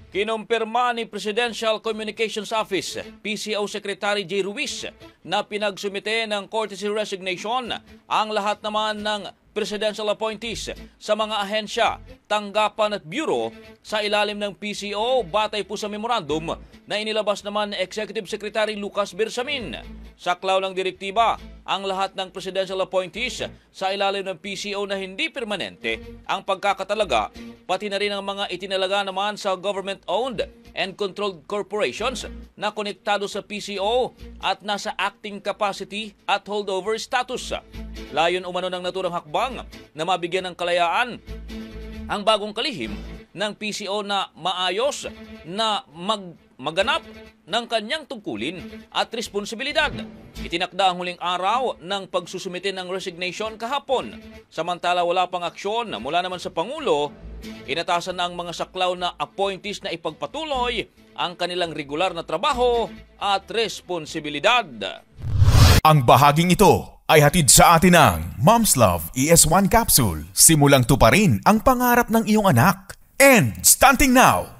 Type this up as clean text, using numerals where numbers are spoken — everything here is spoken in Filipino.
Kinumpirma ni Presidential Communications Office, PCO Secretary J. Ruiz, na pinagsumite ng courtesy resignation ang lahat naman ng presidential appointees sa mga ahensya, tanggapan at bureau sa ilalim ng PCO batay po sa memorandum na inilabas naman ni Executive Secretary Lucas Bersamin. Saklaw ng direktiba, ang lahat ng presidential appointees sa ilalim ng PCO na hindi permanente ang pagkakatalaga, pati na rin ang mga itinalaga naman sa government-owned and controlled corporations na konektado sa PCO at nasa acting capacity at holdover status. Layon umano ng naturang hakbang na mabigyan ng kalayaan ang bagong kalihim ng PCO na maayos na maganap ng kanyang tungkulin at responsibilidad. Itinakda ang huling araw ng pagsusumite ng resignation kahapon. Samantala wala pang aksyon mula naman sa Pangulo, inatasan na ang mga saklaw na appointees na ipagpatuloy ang kanilang regular na trabaho at responsibilidad. Ang bahaging ito ay hatid sa atin ng Mom's Love ES1 Capsule. Simulang tuparin ang pangarap ng iyong anak. And stunting now!